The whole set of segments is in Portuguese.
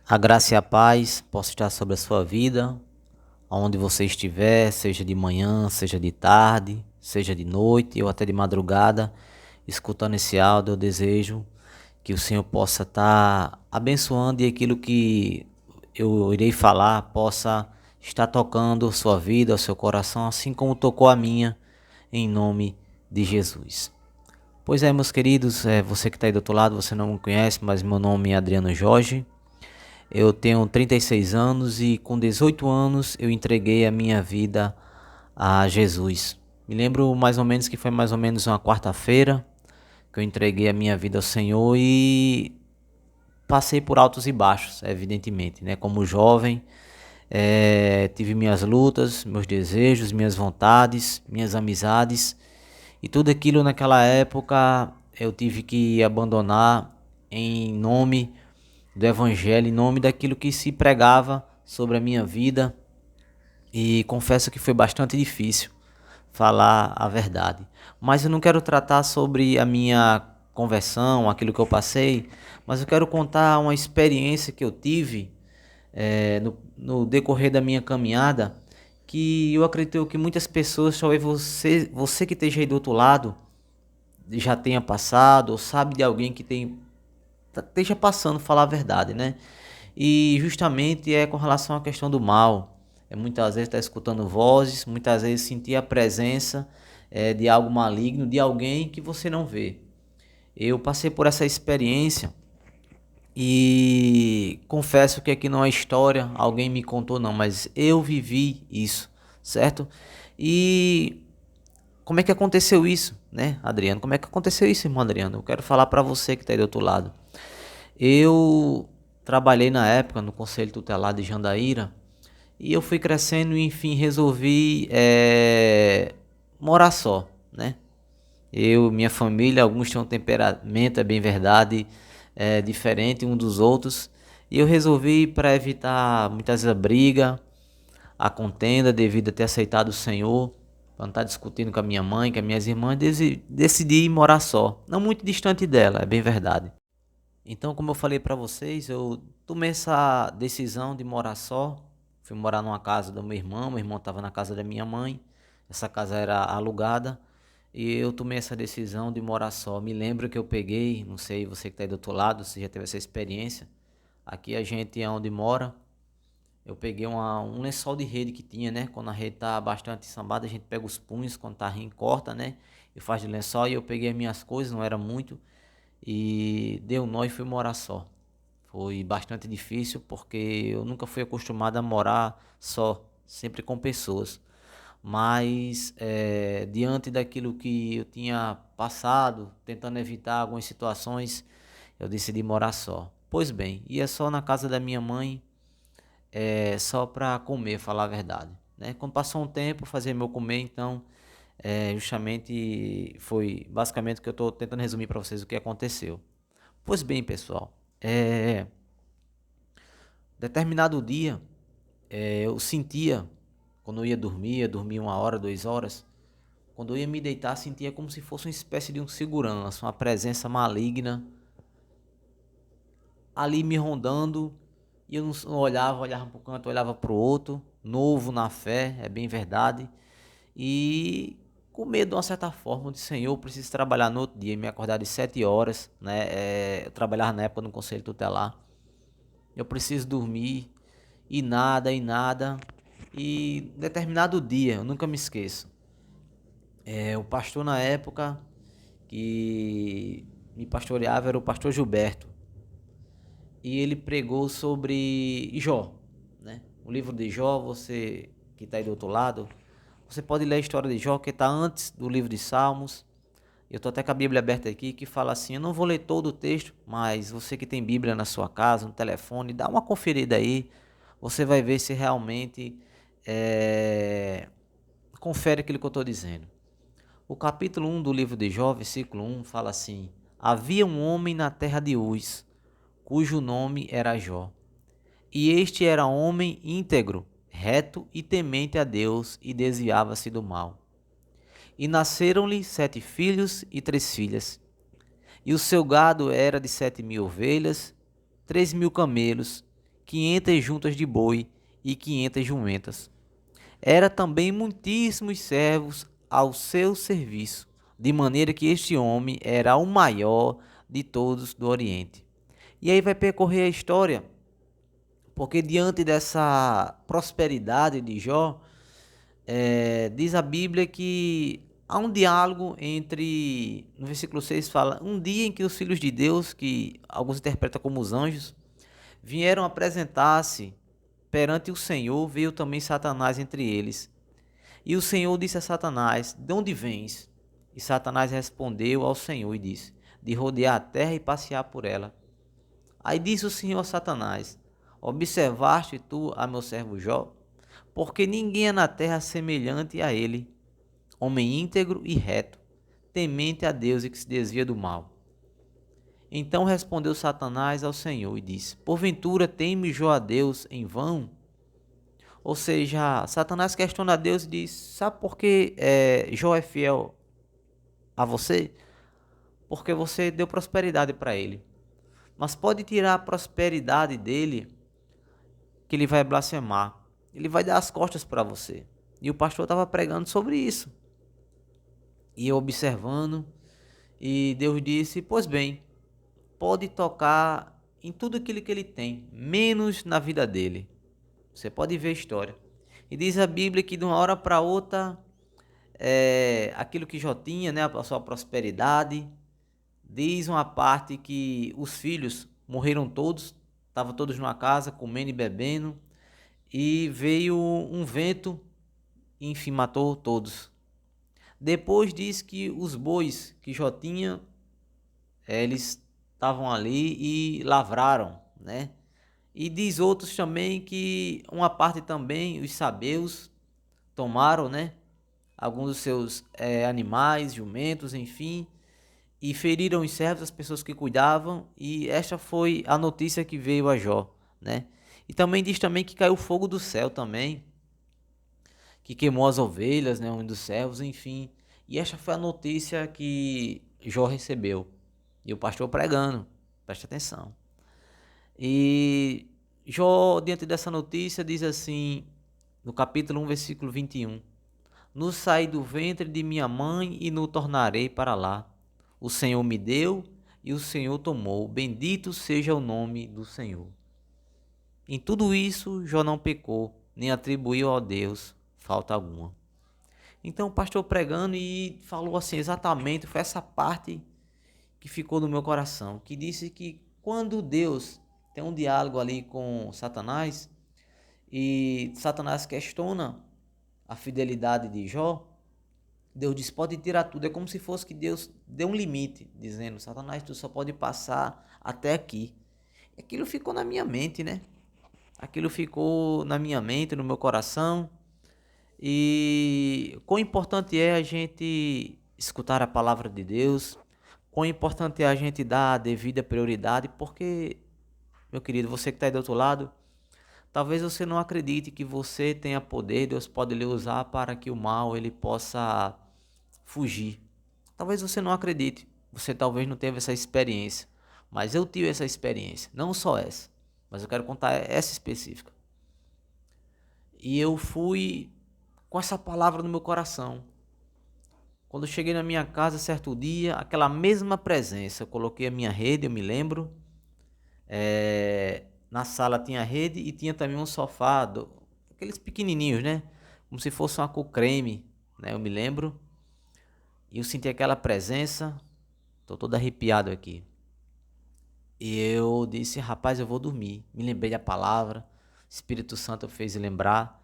A graça e a paz possa estar sobre a sua vida, aonde você estiver, seja de manhã, seja de tarde, seja de noite ou até de madrugada, escutando esse áudio. Eu desejo que o Senhor possa estar abençoando e aquilo que eu irei falar possa estar tocando sua vida, o seu coração, assim como tocou a minha, em nome de Jesus. Pois é, meus queridos, você que está aí do outro lado, você não me conhece, mas meu nome é Adriano Jorge. Eu tenho 36 anos e com 18 anos eu entreguei a minha vida a Jesus. Me lembro mais ou menos que foi mais ou menos uma quarta-feira que eu entreguei a minha vida ao Senhor e passei por altos e baixos, evidentemente, né? Como jovem, tive minhas lutas, meus desejos, minhas vontades, minhas amizades e tudo aquilo naquela época eu tive que abandonar em nome do Evangelho, em nome daquilo que se pregava sobre a minha vida, e confesso que foi bastante difícil falar a verdade. Mas eu não quero tratar sobre a minha conversão, aquilo que eu passei, mas eu quero contar uma experiência que eu tive no decorrer da minha caminhada, que eu acredito que muitas pessoas, talvez você que esteja aí do outro lado, já tenha passado, ou sabe de alguém que esteja passando, falar a verdade, né? E justamente é com relação à questão do mal. Muitas vezes estar escutando vozes, muitas vezes sentir a presença de algo maligno, de alguém que você não vê. Eu passei por essa experiência e confesso que aqui não é história, alguém me contou não, mas eu vivi isso, certo? E como é que aconteceu isso, né, Adriano? Como é que aconteceu isso, irmão Adriano? Eu quero falar para você que está aí do outro lado. Eu trabalhei na época no Conselho Tutelar de Jandaíra e eu fui crescendo e enfim resolvi morar só, né? Eu, minha família, alguns tinham um temperamento, é bem verdade, diferente um dos outros. E eu resolvi, para evitar muitas vezes a briga, a contenda, devido a ter aceitado o Senhor, para não estar discutindo com a minha mãe, com as minhas irmãs, decidi morar só. Não muito distante dela, é bem verdade. Então, como eu falei para vocês, eu tomei essa decisão de morar só. Fui morar numa casa do meu irmão estava na casa da minha mãe. Essa casa era alugada e eu tomei essa decisão de morar só. Me lembro que eu peguei, não sei você que está aí do outro lado, se já teve essa experiência. Aqui a gente é onde mora. Eu peguei um lençol de rede que tinha, né? Quando a rede tá bastante sambada, a gente pega os punhos, quando tá rindo, corta, né? E faz de lençol. E eu peguei as minhas coisas, não era muito, e deu nó e fui morar só. Foi bastante difícil porque eu nunca fui acostumado a morar só, sempre com pessoas. Mas diante daquilo que eu tinha passado, tentando evitar algumas situações, eu decidi morar só. Pois bem, ia só na casa da minha mãe, só para comer, falar a verdade, né? Quando passou um tempo, fazer meu comer, então justamente foi basicamente o que eu estou tentando resumir para vocês o que aconteceu. Pois bem, pessoal, determinado dia eu sentia, quando eu ia dormir 1 hora, 2 horas, quando eu ia me deitar, sentia como se fosse uma espécie de um segurança, uma presença maligna ali me rondando, e eu não olhava para o canto, olhava para o outro, novo na fé, é bem verdade, e com medo de uma certa forma, de Senhor, eu preciso trabalhar no outro dia, me acordar de 7 horas, né? Eu trabalhava na época no Conselho Tutelar, eu preciso dormir, e nada, e determinado dia, eu nunca me esqueço, o pastor na época que me pastoreava era o pastor Gilberto, e ele pregou sobre Jó, né? O livro de Jó, você que está aí do outro lado, você pode ler a história de Jó, que está antes do livro de Salmos. Eu estou até com a Bíblia aberta aqui, que fala assim, eu não vou ler todo o texto, mas você que tem Bíblia na sua casa, no telefone, dá uma conferida aí, você vai ver se realmente confere aquilo que eu estou dizendo. O capítulo 1 do livro de Jó, versículo 1, fala assim: havia um homem na terra de Uz, cujo nome era Jó. E este era homem íntegro, reto e temente a Deus, e desviava-se do mal. E nasceram-lhe 7 filhos e 3 filhas. E o seu gado era de 7.000 ovelhas, 3.000 camelos 500 juntas de boi e 500 jumentas. Era também muitíssimos servos ao seu serviço, de maneira que este homem era o maior de todos do Oriente. E aí vai percorrer a história, porque diante dessa prosperidade de Jó, diz a Bíblia que há um diálogo entre, no versículo 6 fala, um dia em que os filhos de Deus, que alguns interpretam como os anjos, vieram apresentar-se perante o Senhor, veio também Satanás entre eles. E o Senhor disse a Satanás: de onde vens? E Satanás respondeu ao Senhor e disse: de rodear a terra e passear por ela. Aí disse o Senhor a Satanás: observaste tu a meu servo Jó? Porque ninguém é na terra semelhante a ele, homem íntegro e reto, temente a Deus e que se desvia do mal. Então respondeu Satanás ao Senhor e disse: porventura teme Jó a Deus em vão? Ou seja, Satanás questiona a Deus e diz: sabe por que Jó é fiel a você? Porque você deu prosperidade para ele. Mas pode tirar a prosperidade dele, que ele vai blasfemar. Ele vai dar as costas para você. E o pastor estava pregando sobre isso. E eu observando. E Deus disse: pois bem, pode tocar em tudo aquilo que ele tem, menos na vida dele. Você pode ver a história. E diz a Bíblia que de uma hora para outra, aquilo que Jó tinha, né, a sua prosperidade, diz uma parte que os filhos morreram todos, estavam todos numa casa comendo e bebendo, e veio um vento e enfim matou todos. Depois diz que os bois que Jó tinha, eles estavam ali e lavraram, né? E diz outros também que uma parte também os sabeus tomaram, né? Alguns dos seus animais, jumentos, enfim, e feriram os servos, as pessoas que cuidavam, e esta foi a notícia que veio a Jó, né? E também diz também que caiu fogo do céu também, que queimou as ovelhas, né, um dos servos, enfim. E esta foi a notícia que Jó recebeu. E o pastor pregando, preste atenção. E Jó, diante dessa notícia, diz assim, no capítulo 1, versículo 21. No saí do ventre de minha mãe e no tornarei para lá. O Senhor me deu e o Senhor tomou. Bendito seja o nome do Senhor. Em tudo isso, Jó não pecou, nem atribuiu a Deus falta alguma. Então o pastor pregando e falou assim exatamente, foi essa parte que ficou no meu coração, que disse que quando Deus tem um diálogo ali com Satanás, e Satanás questiona a fidelidade de Jó, Deus diz, pode tirar tudo. É como se fosse que Deus deu um limite, dizendo, Satanás, tu só pode passar até aqui. E aquilo ficou na minha mente, né? Aquilo ficou na minha mente, no meu coração. E quão importante é a gente escutar a palavra de Deus, quão importante é a gente dar a devida prioridade, porque, meu querido, você que está aí do outro lado, talvez você não acredite que você tenha poder, Deus pode lhe usar para que o mal ele possa fugir. Talvez você não acredite, você talvez não teve essa experiência, mas eu tive essa experiência, não só essa, mas eu quero contar essa específica. E eu fui com essa palavra no meu coração. Quando eu cheguei na minha casa certo dia, aquela mesma presença, eu coloquei a minha rede, eu me lembro, na sala tinha rede e tinha também um sofá, aqueles pequenininhos, né? Como se fosse uma cor creme, né? Eu me lembro. E eu senti aquela presença, tô todo arrepiado aqui. E eu disse, rapaz, eu vou dormir. Me lembrei da palavra, o Espírito Santo fez lembrar.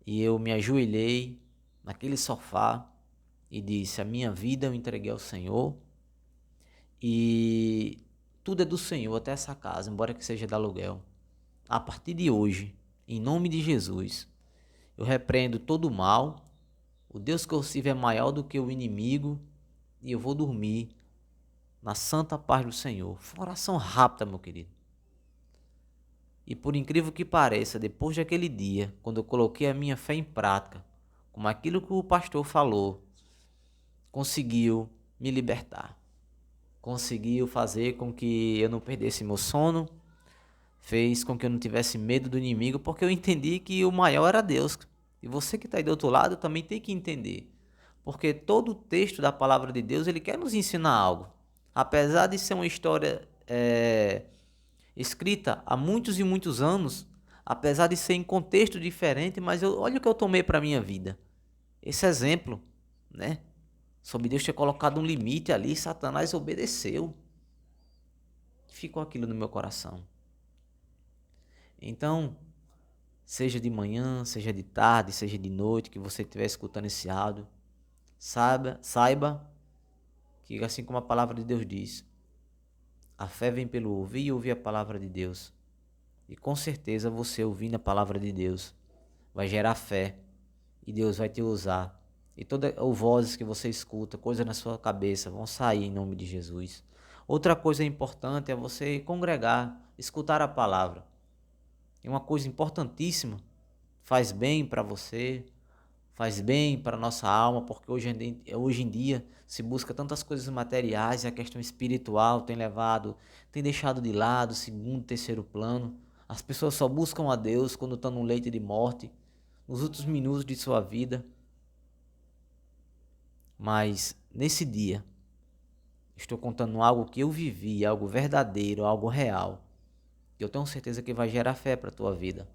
E eu me ajoelhei naquele sofá e disse, a minha vida eu entreguei ao Senhor. E tudo é do Senhor, até essa casa, embora que seja de aluguel. A partir de hoje, em nome de Jesus, eu repreendo todo o mal. O Deus que eu sirvo é maior do que o inimigo. E eu vou dormir na santa paz do Senhor. Foi uma oração rápida, meu querido. E por incrível que pareça, depois daquele dia, quando eu coloquei a minha fé em prática, como aquilo que o pastor falou, conseguiu me libertar. Conseguiu fazer com que eu não perdesse meu sono, fez com que eu não tivesse medo do inimigo, porque eu entendi que o maior era Deus. E você que está aí do outro lado também tem que entender, porque todo o texto da palavra de Deus ele quer nos ensinar algo. Apesar de ser uma história escrita há muitos e muitos anos, apesar de ser em contexto diferente, mas olha o que eu tomei para minha vida. Esse exemplo, né? Sobre Deus ter colocado um limite ali, Satanás obedeceu. Ficou aquilo no meu coração. Então, seja de manhã, seja de tarde, seja de noite, que você estiver escutando esse áudio, saiba que assim como a palavra de Deus diz, a fé vem pelo ouvir e ouvir a palavra de Deus. E com certeza você ouvindo a palavra de Deus vai gerar fé e Deus vai te usar. E todas as vozes que você escuta, coisas na sua cabeça, vão sair em nome de Jesus. Outra coisa importante é você congregar, escutar a palavra. É uma coisa importantíssima. Faz bem para você, faz bem para a nossa alma, porque hoje em dia se busca tantas coisas materiais e a questão espiritual tem deixado de lado, segundo, terceiro plano. As pessoas só buscam a Deus quando estão no leito de morte, nos últimos minutos de sua vida. Mas nesse dia, estou contando algo que eu vivi, algo verdadeiro, algo real. Eu tenho certeza que vai gerar fé para a tua vida.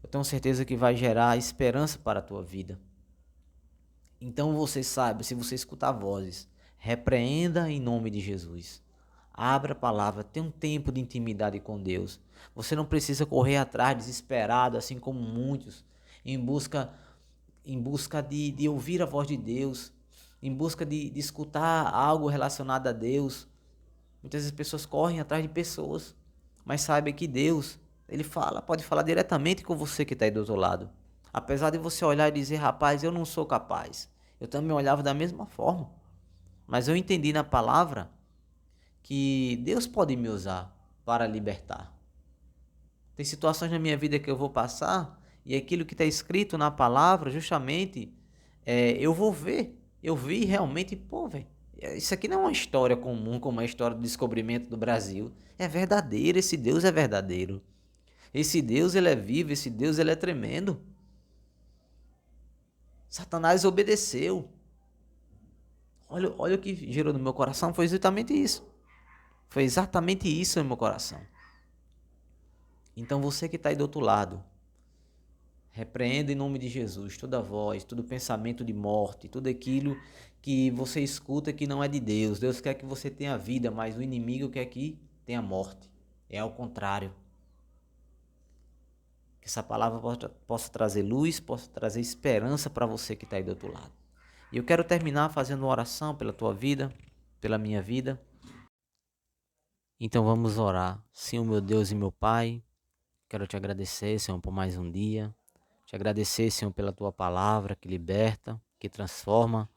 Eu tenho certeza que vai gerar esperança para a tua vida. Então você sabe, se você escutar vozes, repreenda em nome de Jesus. Abra a palavra, tenha um tempo de intimidade com Deus. Você não precisa correr atrás desesperado, assim como muitos, em busca de ouvir a voz de Deus, em busca de escutar algo relacionado a Deus. Muitas vezes as pessoas correm atrás de pessoas, mas saiba que Deus, ele pode falar diretamente com você que está aí do outro lado. Apesar de você olhar e dizer, rapaz, eu não sou capaz. Eu também olhava da mesma forma. Mas eu entendi na palavra que Deus pode me usar para libertar. Tem situações na minha vida que eu vou passar e aquilo que está escrito na palavra, justamente, eu vou ver. Eu vi realmente, pô, velho, isso aqui não é uma história comum como a história do descobrimento do Brasil. É verdadeiro, esse Deus é verdadeiro. Esse Deus, ele é vivo, esse Deus, ele é tremendo. Satanás obedeceu. Olha o que gerou no meu coração, foi exatamente isso. Foi exatamente isso no meu coração. Então você que está aí do outro lado, repreenda em nome de Jesus toda voz, todo pensamento de morte, tudo aquilo que você escuta que não é de Deus. Deus quer que você tenha vida, mas o inimigo quer que tenha morte. É ao contrário. Que essa palavra possa trazer luz, possa trazer esperança para você que está aí do outro lado. E eu quero terminar fazendo uma oração pela tua vida, pela minha vida. Então vamos orar. Senhor, meu Deus e meu Pai, quero te agradecer, Senhor, por mais um dia. Te agradecer, Senhor, pela tua palavra que liberta, que transforma.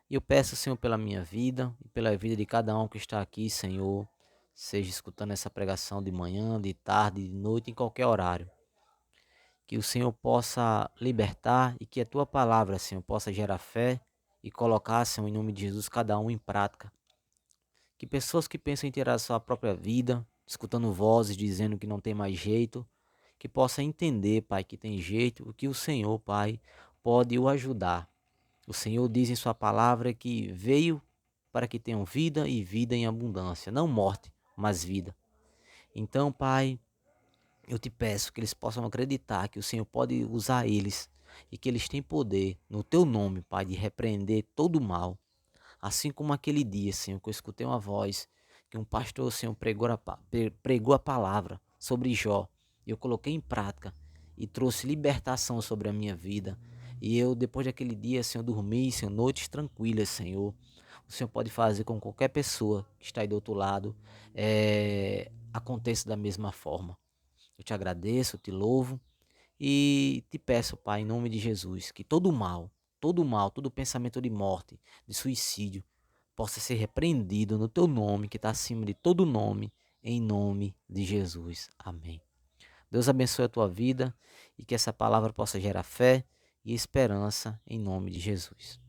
E eu peço, Senhor, pela minha vida e pela vida de cada um que está aqui, Senhor, seja escutando essa pregação de manhã, de tarde, de noite, em qualquer horário. Que o Senhor possa libertar e que a tua palavra, Senhor, possa gerar fé e colocar, Senhor, em nome de Jesus, cada um em prática. Que pessoas que pensam em tirar a sua própria vida, escutando vozes dizendo que não tem mais jeito, que possa entender, Pai, que tem jeito, o que o Senhor, Pai, pode o ajudar. O Senhor diz em sua palavra que veio para que tenham vida e vida em abundância, não morte, mas vida. Então, Pai, eu te peço que eles possam acreditar que o Senhor pode usar eles e que eles têm poder no teu nome, Pai, de repreender todo o mal. Assim como aquele dia, Senhor, que eu escutei uma voz que um pastor, Senhor, pregou a palavra sobre Jó. E eu coloquei em prática e trouxe libertação sobre a minha vida. E eu, depois daquele dia, Senhor, dormi, Senhor, noites tranquilas, Senhor. O Senhor pode fazer com qualquer pessoa que está aí do outro lado, aconteça da mesma forma. Eu te agradeço, eu te louvo e te peço, Pai, em nome de Jesus, que todo mal, todo pensamento de morte, de suicídio, possa ser repreendido no teu nome, que está acima de todo nome, em nome de Jesus. Amém. Deus abençoe a tua vida e que essa palavra possa gerar fé e esperança em nome de Jesus.